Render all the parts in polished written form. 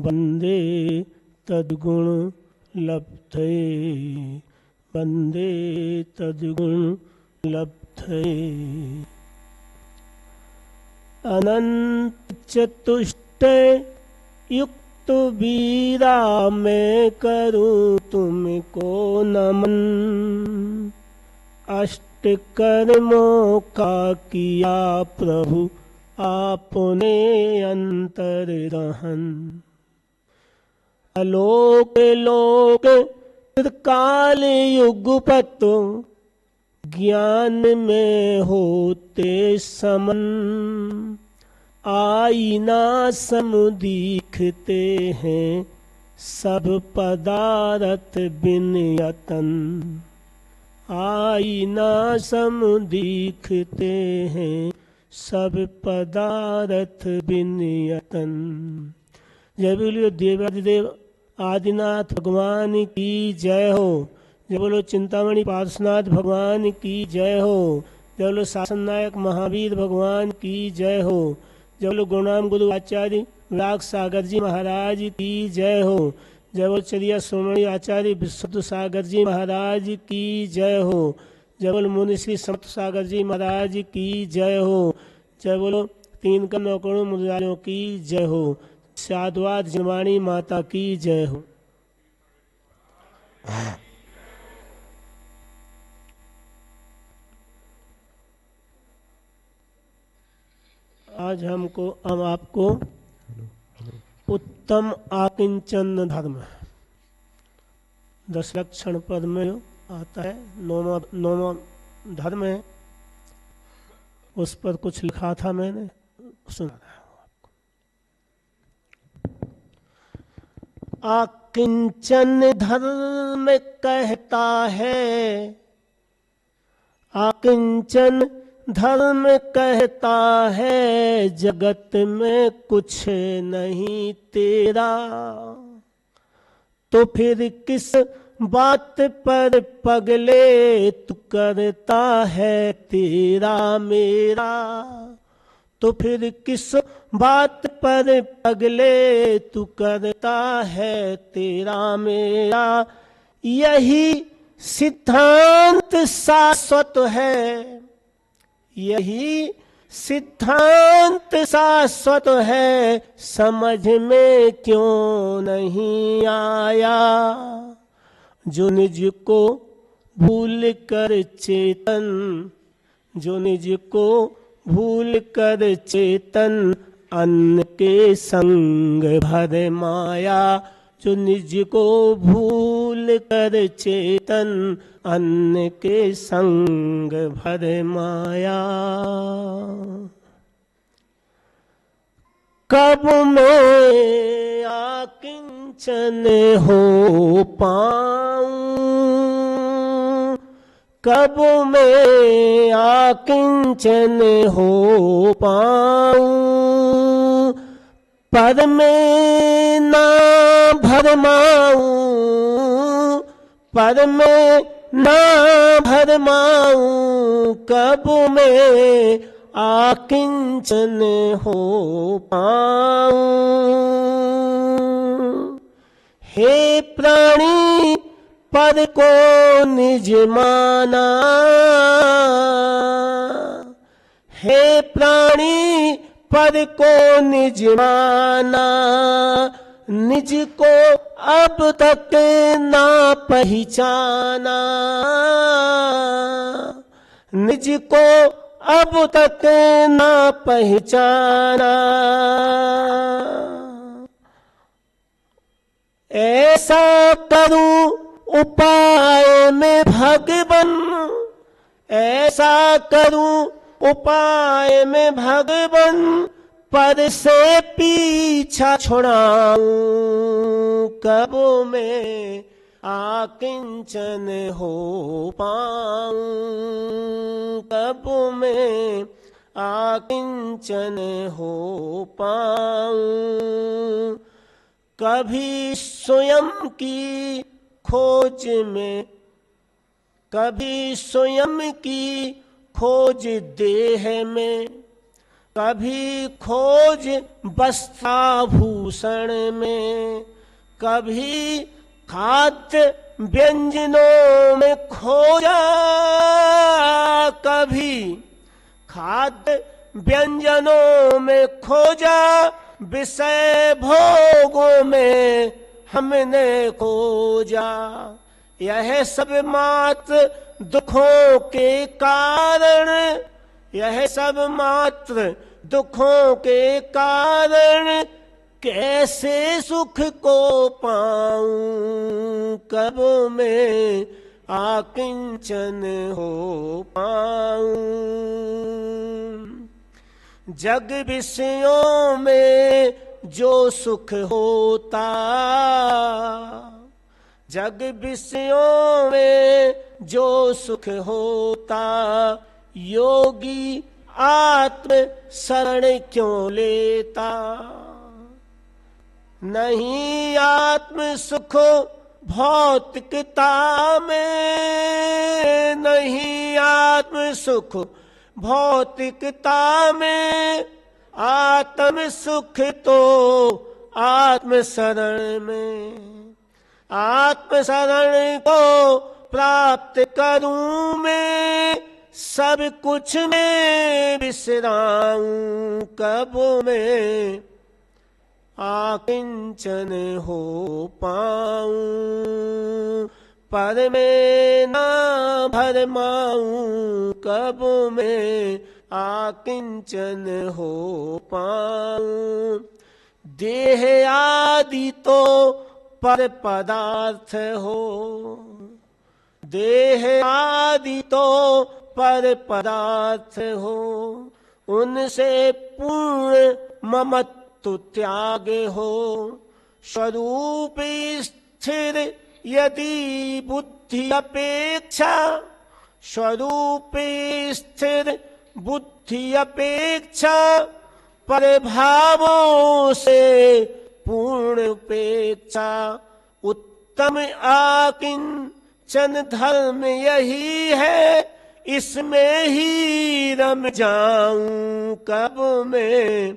वन्दे तद्गुण लब्धये, वन्दे तद्गुण लब्धये। अनंत चतुष्टय युक्त वीरा मैं करूं तुमको नमन, अष्ट कर्मों का किया प्रभु आपने अंतर रहन। अलोक लोक त्रिकाल युगपत ज्ञान में होते समन, आईना सम दिखते हैं सब पदार्थ बिन यतन, आईना सम दिखते हैं सब पदार्थ बिन यतन। जय बोलिए देवादिदेव आदिनाथ भगवान की जय हो। जय बोलो चिंतामणि पार्श्वनाथ भगवान की जय हो। जय बोलो शासन नायक महावीर भगवान की जय हो। जय बोलो गुरुनाम गुरु आचार्य विराग सागर जी महाराज की जय हो। जय बोलो चरिया श्रोमणी आचार्य विशुद्ध सागर जी महाराज की जय हो। जय बोलो मुनि श्री समर्थ सागर जी महाराज की जय हो। जय बोलो तीन कम नौकरों मुरारियों की जय हो। साधुवाद जनवाणी माता की जय हो। आज हम आपको उत्तम आकिंचन धर्म 10 लक्षण पद में आता है, नौवां धर्म है, उस पर कुछ लिखा था मैंने, सुना रहा हूं आपको। आकिंचन धर्म कहता है, आकिंचन धर्म कहता है जगत में कुछ नहीं तेरा, तो फिर किस बात पर पगले तू करता है तेरा मेरा, तो फिर किस बात पर पगले तू करता है तेरा मेरा। यही सिद्धांत शाश्वत है, यही सिद्धांत शाश्वत है, समझ में क्यों नहीं आया। जो निज को भूल कर चेतन, जो निज को भूल कर चेतन, अन्न के संग भर माया। जो निज को भूल कर चेतन, अन्न के संग भर माया। कब मैं आकिंचन हो पाऊं, कब मैं आकिंचन हो पाऊं, पर मैं ना भरमाऊं, पर मैं ना भरमाऊं, कब मैं आकिंचन हो पाऊं। हे प्राणी पद को निज माना, हे प्राणी पद को निज माना, निज को अब तक ना पहचाना, निज को अब तक ना पहचाना। ऐसा करूं उपाय में भगवन, ऐसा करूं उपाय में भगवन, पर से पीछा छुड़ाऊं, कब मैं आकिंचन हो पाऊं, कब मैं आकिंचन हो पाऊं। कभी स्वयं की खोज में, कभी स्वयं की खोज देह में, कभी खोज वस्त्राभूषण में, कभी खाद्य व्यंजनों में खोजा, कभी खाद्य व्यंजनों में खोजा, विषय भोगों में हमने खोजा। यह सब मात्र दुखों के कारण, यह सब मात्र दुखों के कारण, कैसे सुख को पाऊं, कब मैं आकिंचन हो पाऊं। जग विषयों में जो सुख होता, जग विषयों में जो सुख होता, योगी आत्म शरण क्यों लेता। नहीं आत्म सुख भौतिकता में, नहीं आत्म सुख भौतिकता में, आत्म सुख तो आत्म शरण में। आत्म शरण को प्राप्त करूं मैं, सब कुछ में विश्राऊं, कब मैं आकिंचन हो पाऊं। पर मैं ना भरमाऊं, कब मैं आकिंचन हो पाऊं। देह आदि तो पर पदार्थ हो, देह आदि तो पर पदार्थ हो, उनसे पूर्ण ममत्व त्याग हो। स्वरूप स्थिर यदि बुद्धि अपेक्षा, स्वरूप स्थिर बुद्धि अपेक्षा, पर भावों से पूर्ण उपेक्षा। उत्तम आकिंचन धर्म यही है, इसमें ही रम जाऊं, कब मैं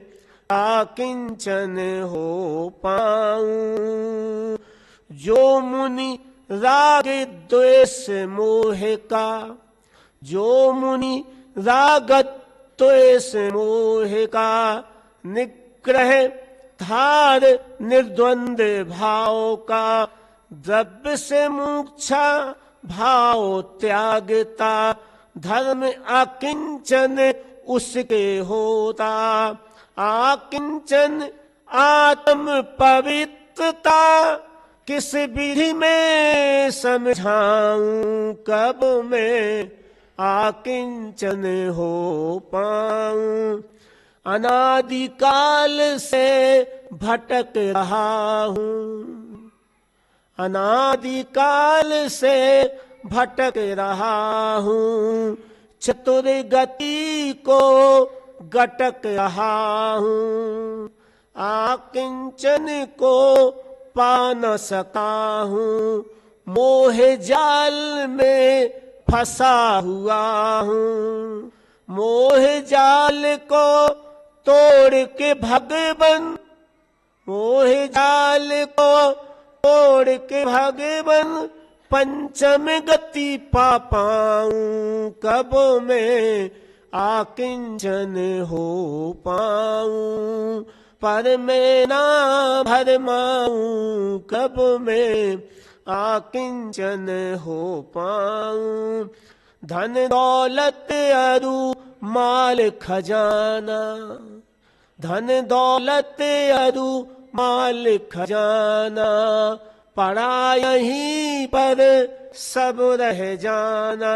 आकिंचन हो पाऊं। जो मुनि राग द्वेष मोह का, जो मुनि राग द्वेष मोह का, निग्रह धार निर्द्वंद भाव का, द्रव्य से मूर्छा भाव त्यागता, धर्म आकिंचन उसके होता। आकिंचन आत्म पवित्रता, किस विधि में समझाऊं, कब मैं आकिंचन हो पाऊं। अनादिकाल से भटक रहा हूँ, अनादिकाल से भटक रहा हूँ। चतुर गति को गटक रहा हूँ, आकिंचन को पा न सका हूँ। मोह जाल में फंसा हुआ हूँ, मोह जाल को तोड़ के भगवन, मोह जाल को तोड़ के भगवन, पंचम गति पा पाऊं, कब मैं आकिंचन हो पाऊं। पर मैं ना भरमाऊं, कब मैं आकिंचन हो पाऊं। धन दौलत अरु माल खजाना, धन दौलत अरु माल खजाना, पड़ा यहीं पर सब रह जाना।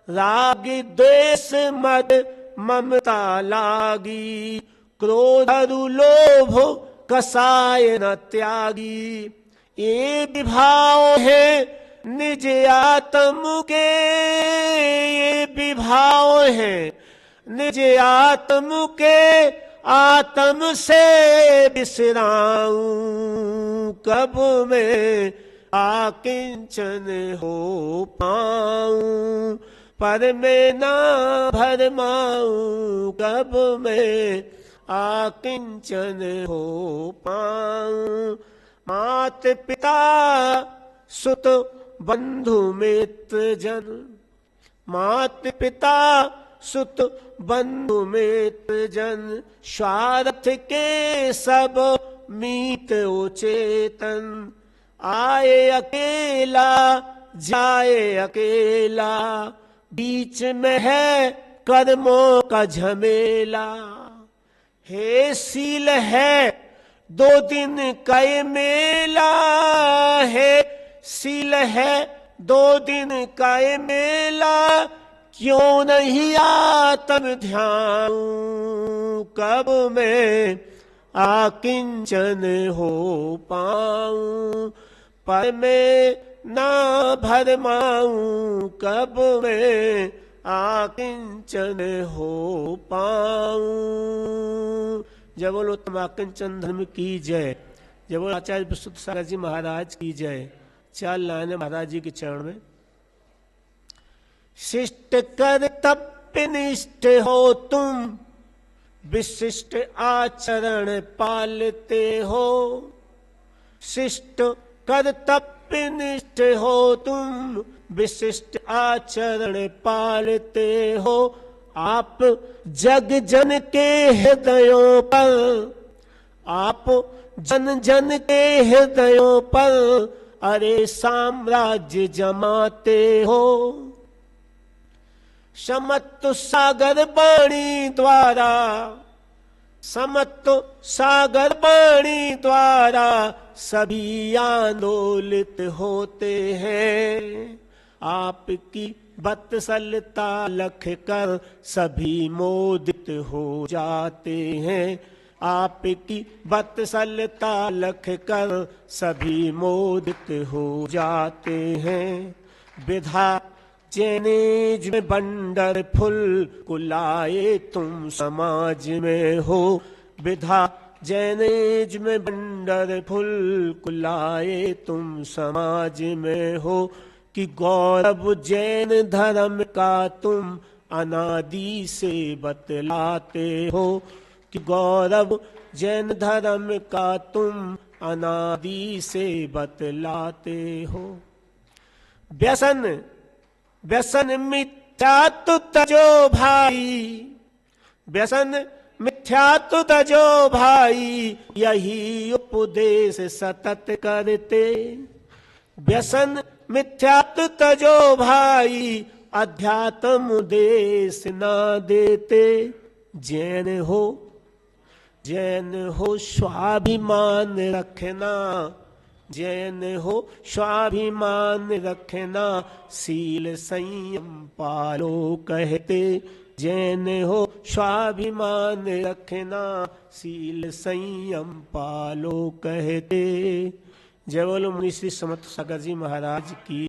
राग द्वेष मद ममता लागी, क्रोध अरु लोभ कसाय न त्यागी। ये विभाव है निज आत्म के, ये विभाव है निज आत्म के, आत्म से बिसराऊं, कब मैं आकिंचन हो पाऊं। पर मैं ना भरमाऊं कब मैं आकिंचन हो पाऊं। मात पिता सुत बंधु मित्र जन, मात पिता सुत बंधु मित्र जन, स्वार्थ के सब मीत उचेतन। आए अकेला जाए अकेला, बीच में है कर्मों का झमेला। हे सील है दो दिन का ये मेला, है सील है दो दिन का ये मेला। क्यों नहीं आत्म ध्यान कब मैं आकिंचन हो पाऊं। पर मैं ना भरमाऊं कब मैं आकिंचन हो पाऊं। जय बोलो तुम आकिंचन धर्म की जय। जय बोलो आचार्य विशुद्ध सागर जी महाराज की जय। 4 लाइनें महाराज जी के चरण में। शिष्ट कर्तव्य निष्ठ हो तुम, विशिष्ट आचरण पालते हो। शिष्ट कर्तव्य निष्ठ हो तुम, विशिष्ट आचरण पालते हो। आप जग जन के हृदयों पर, आप जन जन के हृदयों पर अरे साम्राज्य जमाते हो। समत्व सागर वाणी द्वारा, समत्व सागर वाणी द्वारा सभी आंदोलित होते हैं। आपकी बत्सलता लख कर सभी मोदित हो जाते हैं। आपकी बत्सलता लख कर सभी मोदित हो जाते हैं। विधा चैनेज में बंडर फुल कुलाए तुम समाज में हो। विधा जैनेज में बंडर फुल कुलाए तुम समाज में हो। कि गौरव जैन धर्म का तुम अनादि से बतलाते हो। कि गौरव जैन धर्म का तुम अनादि से बतलाते हो। व्यसन व्यसन मिथ्यात्व तजो भाई, व्यसन मिथ्यात्व तजो भाई, यही उपदेश सतत करते। व्यसन मिथ्यात्व तजो भाई, अध्यात्म देश ना देते। जैन हो, जैन हो स्वाभिमान रखना, जैन हो स्वाभिमान रखना। शील संयम पालो कहते। जैन हो स्वाभिमान रखना, शील संयम पालो कहते। जय बोलो मुनि श्री समर्थ सागर जी महाराज की।